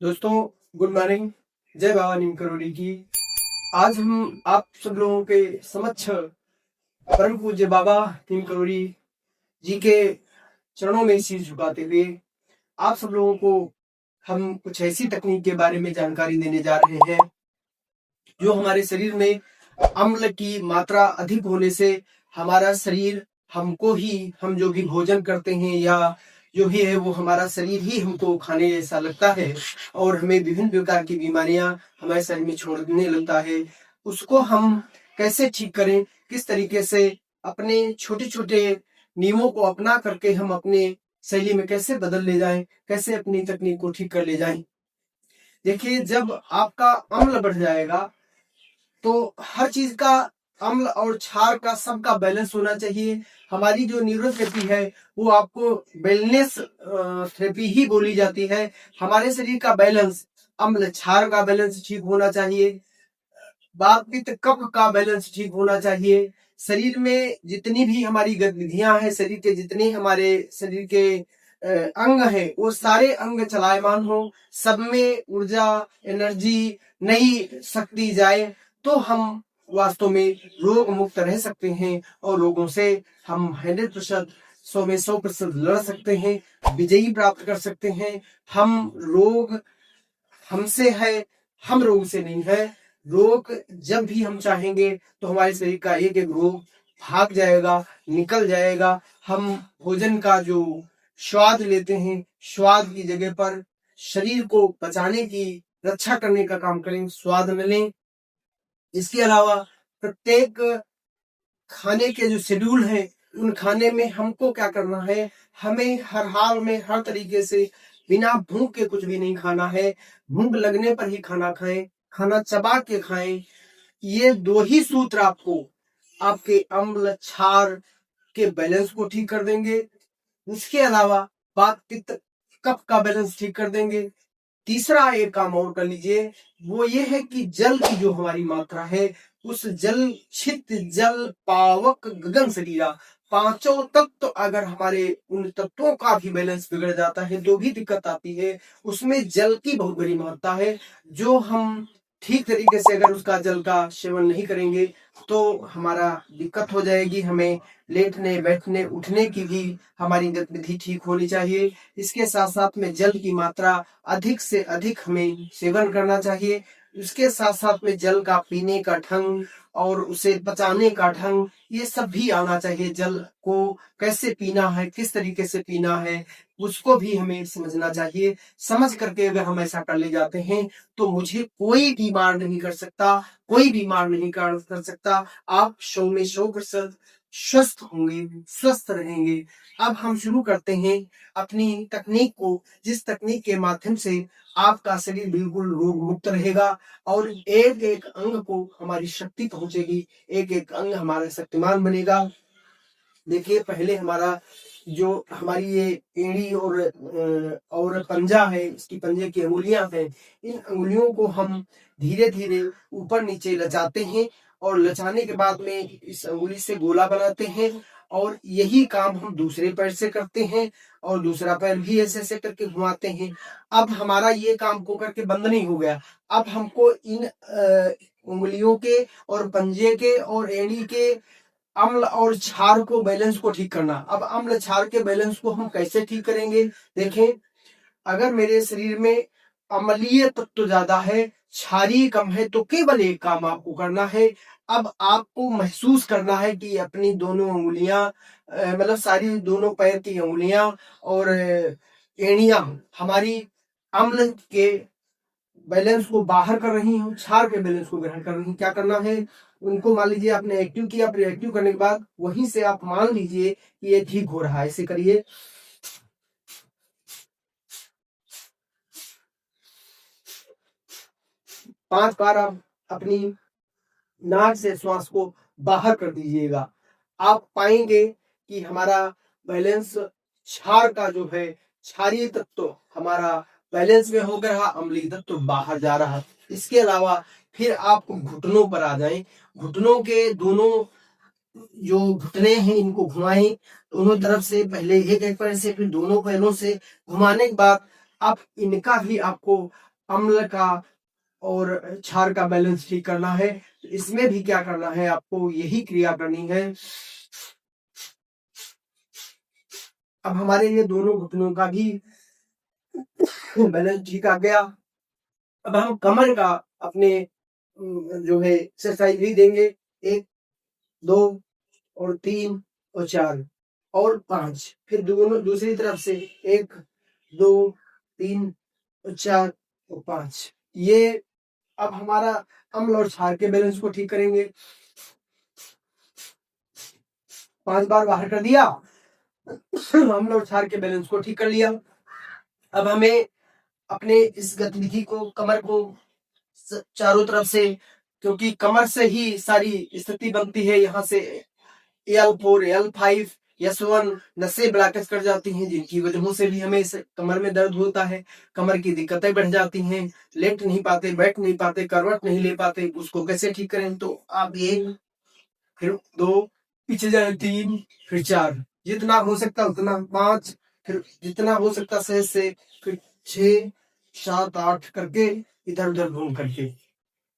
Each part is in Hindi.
दोस्तों, गुड मॉर्निंग। जय बाबा नीम करोड़ी की। आज हम आप सब लोगों के समक्ष परम पूज्य बाबा नीम करोड़ी जी के चरणों में शीश झुकाते हुए आप सब लोगों को हम कुछ ऐसी तकनीक के बारे में जानकारी देने जा रहे हैं जो हमारे शरीर में अम्ल की मात्रा अधिक होने से हमारा शरीर हमको ही हम जो भी भोजन करते हैं या जो भी है वो हमारा शरीर ही हमको खाने जैसा लगता है और हमें विभिन्न प्रकार की बीमारियां हमारे शरीर में छोड़ने लगता है। उसको हम कैसे ठीक करें, किस तरीके से अपने छोटे छोटे नियमों को अपना करके हम अपने शैली में कैसे बदल ले जाएं, कैसे अपनी तकनीक को ठीक कर ले जाएं। देखिए, जब आपका अम्ल बढ़ जाएगा तो हर चीज का अम्ल और क्षार का सबका बैलेंस होना चाहिए। हमारी जो न्यूरोथेरेपी है वो आपको वेलनेस थेरेपी ही बोली जाती है। हमारे शरीर का बैलेंस, अम्ल क्षार का बैलेंस ठीक होना चाहिए, वात पित्त कफ का बैलेंस ठीक होना चाहिए। शरीर में जितनी भी हमारी गतिविधियां हैं, शरीर के जितने हमारे शरीर के अंग है वो सारे अंग चलायमान हो, सब में ऊर्जा, एनर्जी, नई शक्ति जाए तो हम वास्तव में रोग मुक्त रह सकते हैं और रोगों से हम 100% 100 में 100% लड़ सकते हैं, विजयी प्राप्त कर सकते हैं। हम रोग हमसे है, हम रोग से नहीं है। रोग जब भी हम चाहेंगे तो हमारे शरीर का एक एक रोग भाग जाएगा, निकल जाएगा। हम भोजन का जो स्वाद लेते हैं, स्वाद की जगह पर शरीर को बचाने की, रक्षा करने का काम करें, स्वाद न लें। इसके अलावा प्रत्येक खाने के जो शेड्यूल है उन खाने में हमको क्या करना है, हमें हर हाल में हर तरीके से बिना भूख के कुछ भी नहीं खाना है। भूख लगने पर ही खाना खाएं, खाना चबा के खाएं। ये दो ही सूत्र आपको आपके अम्ल क्षार के बैलेंस को ठीक कर देंगे। इसके अलावा वात पित्त कफ का बैलेंस ठीक कर देंगे। तीसरा एक काम और कर लीजिए, वो ये है कि जल की जो हमारी मात्रा है उस जल छित जल पावक गगन शरीरा, पांचों तत्व अगर हमारे उन तत्वों का भी बैलेंस बिगड़ जाता है तो भी दिक्कत आती है। उसमें जल की बहुत बड़ी महत्ता है। जो हम ठीक तरीके से अगर उसका जल का सेवन नहीं करेंगे तो हमारा दिक्कत हो जाएगी। हमें लेटने बैठने उठने की भी हमारी गतिविधि ठीक होनी चाहिए। इसके साथ साथ में जल की मात्रा अधिक से अधिक हमें सेवन करना चाहिए। उसके साथ साथ में जल का पीने का ढंग और उसे पचाने का ढंग, ये सब भी आना चाहिए। जल को कैसे पीना है, किस तरीके से पीना है, उसको भी हमें समझना चाहिए। समझ करके अगर हम ऐसा कर ले जाते हैं तो मुझे कोई बीमार नहीं कर सकता, कोई बीमार नहीं कर सकता। आप 100 में 100% स्वस्थ होंगे, स्वस्थ रहेंगे। अब हम शुरू करते हैं अपनी तकनीक को, जिस तकनीक के माध्यम से आपका शरीर बिल्कुल रोग मुक्त रहेगा और एक एक अंग को हमारी शक्ति पहुंचेगी, एक एक अंग हमारा शक्तिमान बनेगा। देखिए, पहले हमारा जो हमारी ये एड़ी और पंजा है, इसकी पंजे की अंगुलियां हैं, इन अंगुलियों को हम धीरे धीरे ऊपर नीचे लचाते हैं और लचाने के बाद में इस अंगुली से गोला बनाते हैं और यही काम हम दूसरे पैर से करते हैं और दूसरा पैर भी ऐसे ऐसे करके घुमाते हैं। अब हमारा ये काम को करके बंद नहीं हो गया। अब हमको इन उंगलियों के और पंजे के और एड़ी के अम्ल और क्षार को बैलेंस को ठीक करना। अब अम्ल क्षार के बैलेंस को हम कैसे ठीक करेंगे? देखें, अगर मेरे शरीर में अम्लीय तत्व ज्यादा है, क्षारीय कम है, तो केवल एक काम आपको करना है। अब आपको महसूस करना है कि अपनी दोनों उंगलियां, मतलब सारी दोनों पैर की उंगलियां और एड़ियां हमारी अम्ल के बैलेंस को बाहर कर रही हूँ, क्षार के बैलेंस को ग्रहण कर रही हूँ। क्या करना है? उनको मान लीजिए आपने एक्टिव किया, फिर एक्टिव करने के बाद वहीं से आप मान लीजिए कि ये ठीक हो रहा है। ऐसे करिए, 5 बार आप अपनी नाक से श्वास को बाहर कर दीजिएगा। आप पाएंगे कि हमारा बैलेंस, क्षार का जो है, क्षारीय तत्व हमारा बैलेंस में हो गया, अम्लीय तत्व बाहर जा रहा। इसके अलावा फिर आप घुटनों पर आ जाएं। घुटनों के दोनों जो घुटने हैं इनको घुमाएं दोनों तरफ से, पहले एक एक पैर से फिर दोनों पैरों से। घुमाने के बाद आप इनका भी आपको अम्ल का और क्षार का बैलेंस ठीक करना है। इसमें भी क्या करना है, आपको यही क्रिया करनी है। अब हमारे ये दोनों घुटनों का भी बैलेंस ठीक आ गया। अब हम कमर का अपने जो है एक्सरसाइज भी देंगे। 1 2 और 3 और 4 और 5, फिर दोनों दूसरी तरफ से 1 2 3 और 4 और 5। ये अब हमारा अम्ल और क्षार के बैलेंस को ठीक करेंगे। 5 बार बाहर कर दिया, अम्ल और क्षार के बैलेंस को ठीक कर लिया। अब हमें अपने इस गतिविधि को, कमर को चारों तरफ से, क्योंकि कमर से ही सारी स्थिति बनती है, यहाँ से L4 L5 S1 नसें ब्लॉकेज कर जाती हैं, जिनकी वजहों से भी हमें कमर में दर्द होता है, कमर की दिक्कतें बढ़ जाती हैं, लेट नहीं पाते, बैठ नहीं पाते, करवट नहीं ले पाते। उसको कैसे ठीक करें? तो आप 1 फिर 2 पीछे जाए, 3 फिर 4, जितना हो सकता उतना, 5 फिर जितना हो सकता सहज से, फिर 6 7 8 करके इधर उधर घूम करके।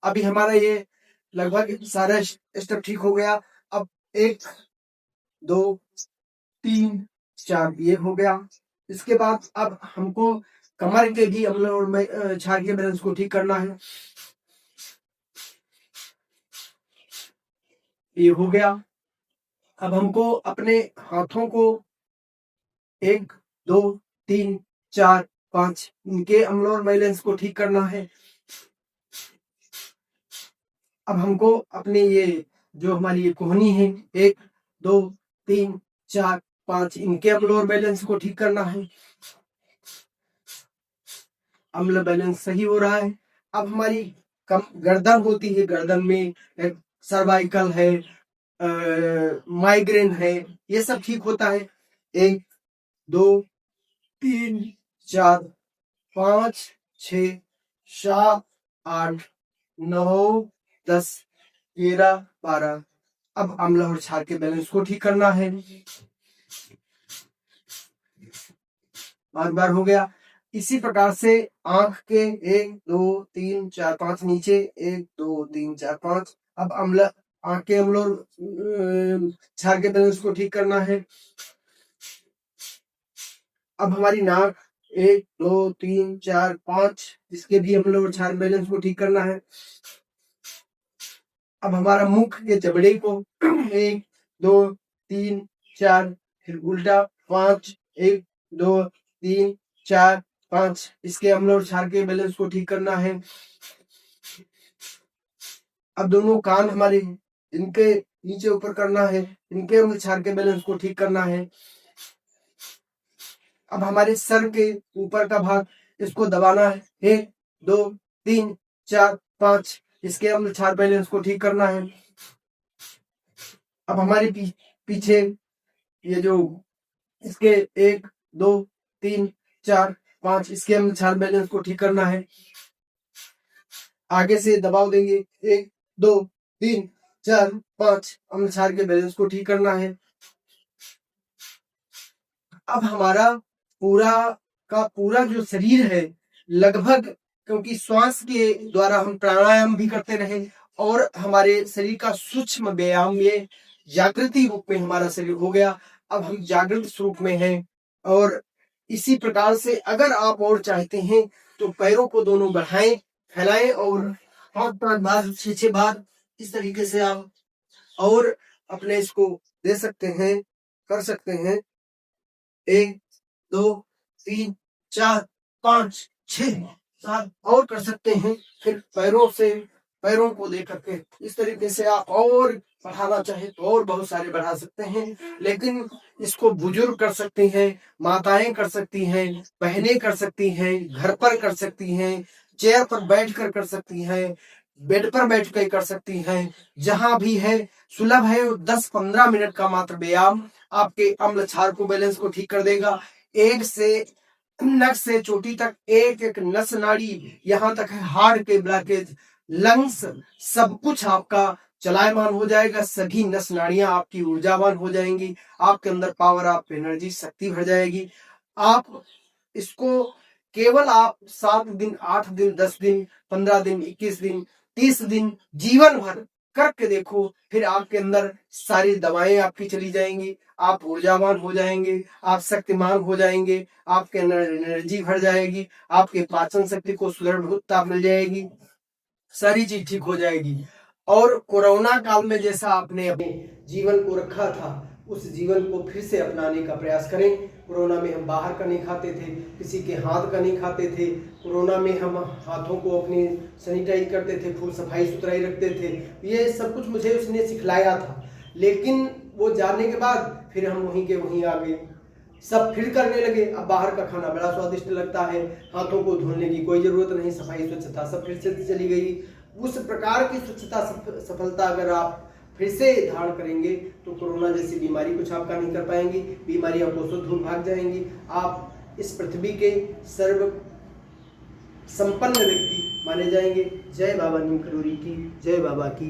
अभी हमारा ये लगभग सारा स्टेप ठीक हो गया। अब 1 2 3 4 ये हो गया। इसके बाद अब हमको कमर के भी अम्ल और क्षार के बैलेंस को ठीक करना है। ये हो गया। अब हमको अपने हाथों को 1 2 3 4 5 इनके अम्ल और बैलेंस को ठीक करना है। अब हमको अपने ये जो हमारी ये कोहनी है, 1 2 3 4 5 इनके अम्ल और बैलेंस को ठीक करना है। अम्ल बैलेंस सही हो रहा है। अब हमारी कम गर्दन होती है, गर्दन में सर्वाइकल है, माइग्रेन है, ये सब ठीक होता है। 1 2 3 4 5 6 7 8 9 10 11 12। अब अम्ल और क्षार के बैलेंस को ठीक करना है। बार हो गया। इसी प्रकार से आंख के 1 2 3 4 5 नीचे, 1 2 3 4 5। अब अम्ल, आंख के अम्ल और क्षार के बैलेंस को ठीक करना है। अब हमारी नाक 1 2 3 4 5 इसके भी अम्ल और क्षार बैलेंस को ठीक करना है। अब हमारा मुख के जबड़े को 1 2 3 4 फिर उल्टा 5 1 2 3 4 5 इसके अम्ल और क्षार के बैलेंस को ठीक करना है। अब दोनों कान हमारे, इनके नीचे ऊपर करना है, इनके अम्ल क्षार के बैलेंस को ठीक करना है। अब हमारे सर के ऊपर का भाग, इसको दबाना है, 1 2 3 4 5 इसके अम्ल क्षार बैलेंस को ठीक करना है। अब हमारे पीछे ये जो इसके 1 2 3 4 5 इसके अम्ल क्षार बैलेंस को ठीक करना है। आगे से दबाव देंगे, 1 2 3 4 5 अम्ल क्षार के बैलेंस को ठीक करना है। अब हमारा पूरा का पूरा जो शरीर है लगभग, क्योंकि श्वास के द्वारा हम प्राणायाम भी करते रहे और हमारे शरीर का सूक्ष्म व्यायाम में जागृति रूप में हमारा शरीर हो गया। अब हम जागृत स्वरूप में हैं। और इसी प्रकार से अगर आप और चाहते हैं तो पैरों को दोनों बढ़ाएं, फैलाएं और 5 बार 6 बार इस तरीके से आप और अपने इसको दे सकते हैं, कर सकते हैं। 1 2 3 4 5 6 7 और कर सकते हैं। फिर पैरों को दे करके इस तरीके से आप और बढ़ाना चाहे तो और बहुत सारे बढ़ा सकते हैं। लेकिन इसको बुजुर्ग कर सकते हैं, माताएं कर सकती हैं, बहनें कर सकती हैं, घर पर कर सकती हैं, चेयर पर बैठकर कर सकती हैं, बेड पर बैठ कर कर सकती हैं, जहां भी है सुलभ है। 10-15 मिनट का मात्र व्यायाम आपके अम्ल क्षार को बैलेंस को ठीक कर देगा। एक से नस से चोटी तक एक एक नस नाड़ी, यहाँ तक है हार्ट के ब्लॉकेज, लंग्स, सब कुछ आपका चलायमान हो जाएगा। सभी नस नाड़ियां आपकी ऊर्जावान हो जाएंगी, आपके अंदर पावर ऑफ एनर्जी, शक्ति भर जाएगी। आप इसको केवल आप 7 दिन, 8 दिन, 10 दिन, 15 दिन, 21 दिन, 30 दिन, जीवन भर करके देखो, फिर आपके अंदर सारी दवाएं आपकी चली जाएंगी, आप ऊर्जावान हो जाएंगे, आप शक्तिमान हो जाएंगे, आपके अंदर एनर्जी भर जाएगी, आपके पाचन शक्ति को सुदृढ़ता मिल जाएगी, सारी चीज ठीक हो जाएगी। और कोरोना काल में जैसा आपने अपने जीवन को रखा था, उस जीवन को फिर से अपनाने का प्रयास करें। कोरोना में हम बाहर का नहीं खाते थे, किसी के हाथ का नहीं खाते थे। कोरोना में हम हाथों को अपने सैनिटाइज करते थे, फुल सफाई सुथराई रखते थे। ये सब कुछ मुझे उसने सिखलाया था, लेकिन वो जाने के बाद फिर हम वहीं के वहीं आ गए, सब फिर करने लगे। अब बाहर का खाना बड़ा स्वादिष्ट लगता है, हाथों को धोने की कोई जरूरत नहीं, सफाई स्वच्छता सब फिर से चली गई। उस प्रकार की स्वच्छता सफलता अगर आप फिर से धारण करेंगे तो कोरोना जैसी बीमारी कुछ आपका नहीं कर पाएंगी, बीमारियां कोसों दूर भाग जाएंगी। आप इस पृथ्वी के सर्व संपन्न व्यक्ति माने जाएंगे। जय बाबा नीम करोड़ी की, जय बाबा की।